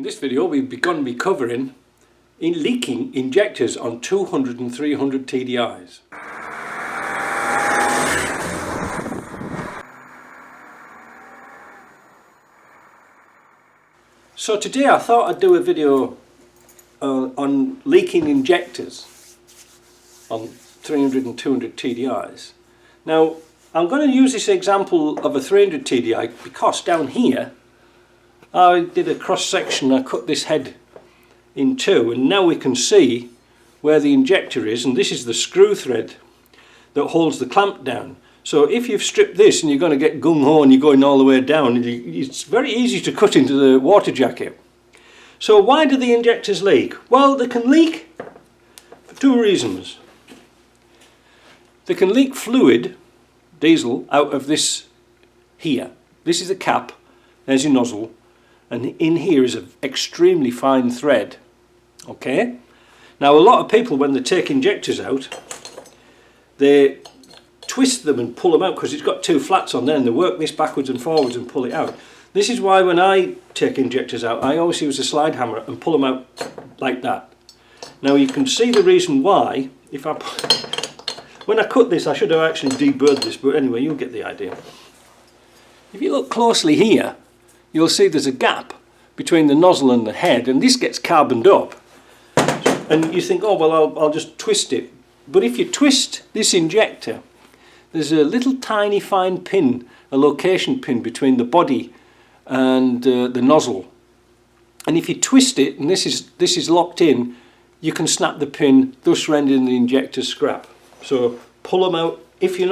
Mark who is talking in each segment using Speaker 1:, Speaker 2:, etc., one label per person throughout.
Speaker 1: In this video we've going to be covering leaking injectors on 200 and 300 TDIs. So today I thought I'd do a video on leaking injectors on 300 and 200 TDIs. Now I'm going to use this example of a 300 TDI because down here I did a cross section. I cut this head in two and now we can see where the injector is, and this is the screw thread that holds the clamp down. So if you've stripped this and you're going to get gung-ho and you're going all the way down, it's very easy to cut into the water jacket. So why do the injectors leak? Well, they can leak for two reasons. They can leak fluid, diesel, out of this here. This is the cap, there's your nozzle, and in here is an extremely fine thread. Okay? Now a lot of people, when they take injectors out, they twist them and pull them out because it's got two flats on there, and they work this backwards and forwards and pull it out. This is why when I take injectors out, I always use a slide hammer and pull them out like that. Now you can see the reason why. When I cut this, I should have actually deburred this, but anyway, you'll get the idea. If you look closely here, you'll see there's a gap between the nozzle and the head, and this gets carboned up. And you think, oh well, I'll just twist it. But if you twist this injector, there's a little tiny fine pin, a location pin between the body and the nozzle. And if you twist it, and this is locked in, you can snap the pin, thus rendering the injector scrap. So pull them out. If you're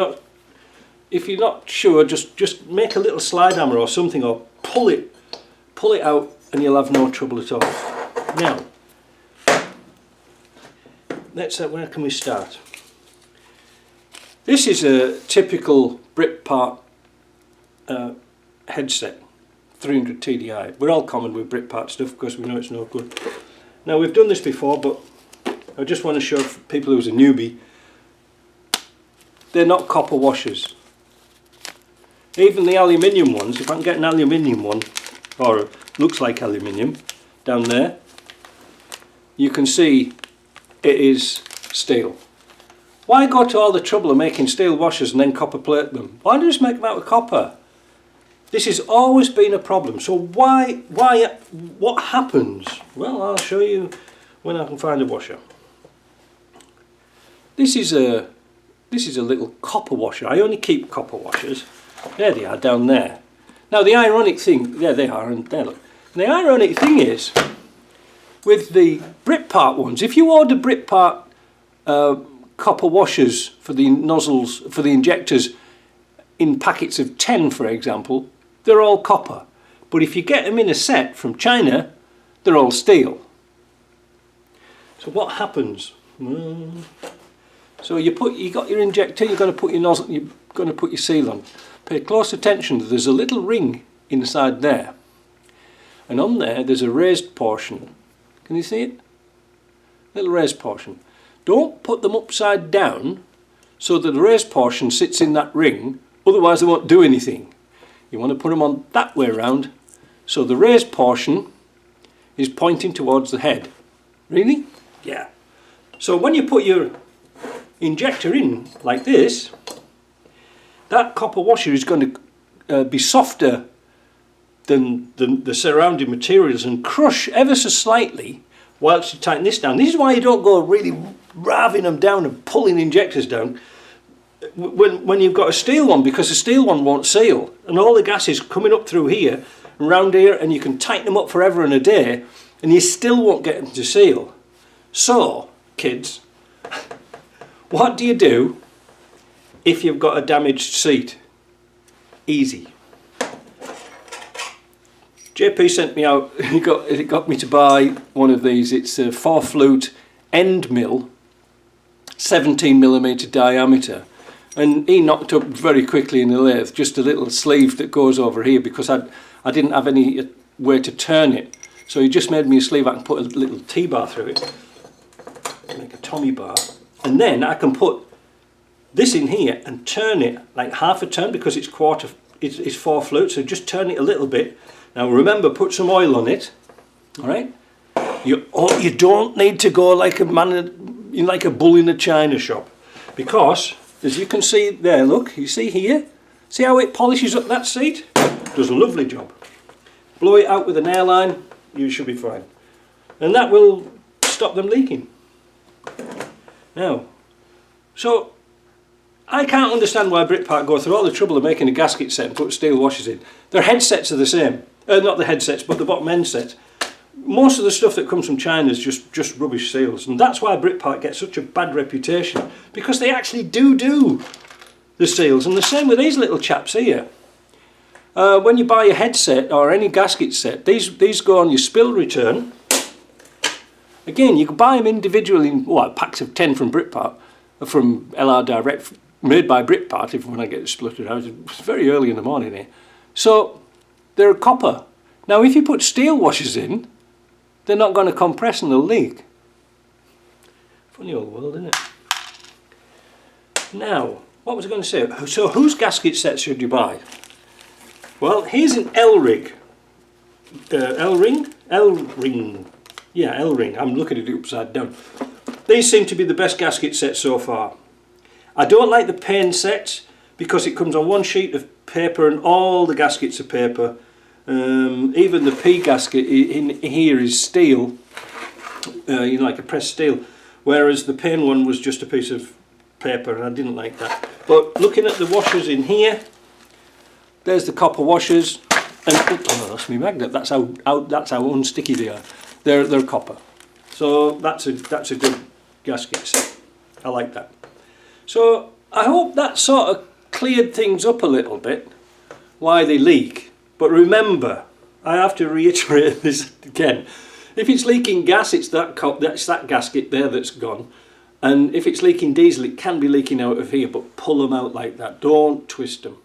Speaker 1: not sure, just make a little slide hammer or something, or pull it out, and you'll have no trouble at all. Now, where can we start? This is a typical Britpart headset, 300 TDI. We're all common with Britpart stuff because we know it's no good. Now we've done this before, but I just want to show people who's a newbie, they're not copper washers. Even the aluminium ones, if I can get an aluminium one, or looks like aluminium, down there, you can see it is steel. Why go to all the trouble of making steel washers and then copper plate them? Why not just make them out of copper? This has always been a problem. So what happens? Well, I'll show you when I can find a washer. This is a little copper washer. I only keep copper washers. There they are down there. Now the ironic thing, there they are, and there look. And the ironic thing is, with the Britpart ones, if you order Britpart copper washers for the nozzles, for the injectors, in packets of 10 for example, they're all copper. But if you get them in a set from China, they're all steel. So what happens? So you got your injector, you're going to put your nozzle, you're going to put your seal on. Pay close attention, there's a little ring inside there. And on there's a raised portion. Can you see it? Little raised portion. Don't put them upside down so that the raised portion sits in that ring, otherwise they won't do anything. You want to put them on that way around so the raised portion is pointing towards the head. Really? Yeah. So when you put your injector in like this, that copper washer is going to be softer than the surrounding materials and crush ever so slightly whilst you tighten this down. This is why you don't go really raving them down and pulling injectors down when you've got a steel one, because the steel one won't seal and all the gas is coming up through here and round here, and you can tighten them up forever and a day and you still won't get them to seal. So kids, what do you do if you've got a damaged seat? Easy. JP sent me out, he got me to buy one of these. It's a 4-flute end mill, 17mm diameter, and he knocked up very quickly in the lathe just a little sleeve that goes over here, because I didn't have any way to turn it. So he just made me a sleeve I can put a little T-bar through it, like a Tommy bar, and then I can put this in here and turn it like half a turn, because it's 4 flute, so just turn it a little bit. Now remember, put some oil on it, All right. You don't need to go like a man, like a bull in a china shop, because as you can see there, look, you see here, see how it polishes up that seat? Does a lovely job. Blow it out with an airline, you should be fine, and that will stop them leaking. Now, so I can't understand why Britpark go through all the trouble of making a gasket set and put steel washers in. Their headsets are the same, not the headsets, but the bottom end sets. Most of the stuff that comes from China is just rubbish seals, and that's why Britpark gets such a bad reputation, because they actually do the seals. And the same with these little chaps here. When you buy a headset or any gasket set, these go on your spill return. Again, you can buy them individually in packs of 10 from Britpark, from LR Direct, made by Britpark. If when I get it splitted out, it's very early in the morning here. So they're copper. Now, if you put steel washers in, they're not going to compress and they'll leak. Funny old world, isn't it? Now, what was I going to say? So, whose gasket set should you buy? Well, here's an L-ring. L-ring? L-ring. Yeah, L-ring. I'm looking at it upside down. These seem to be the best gasket sets so far. I don't like the pane sets because it comes on one sheet of paper and all the gaskets are paper. Even the P gasket in here is steel, like a pressed steel, whereas the pane one was just a piece of paper, and I didn't like that. But looking at the washers in here, there's the copper washers, and oh, that's my magnet. That's how unsticky they are. They're copper, so that's a good gasket set. I like that. So I hope that sort of cleared things up a little bit, why they leak. But remember, I have to reiterate this again. If it's leaking gas, it's that gasket there that's gone. And if it's leaking diesel, it can be leaking out of here, but pull them out like that. Don't twist them.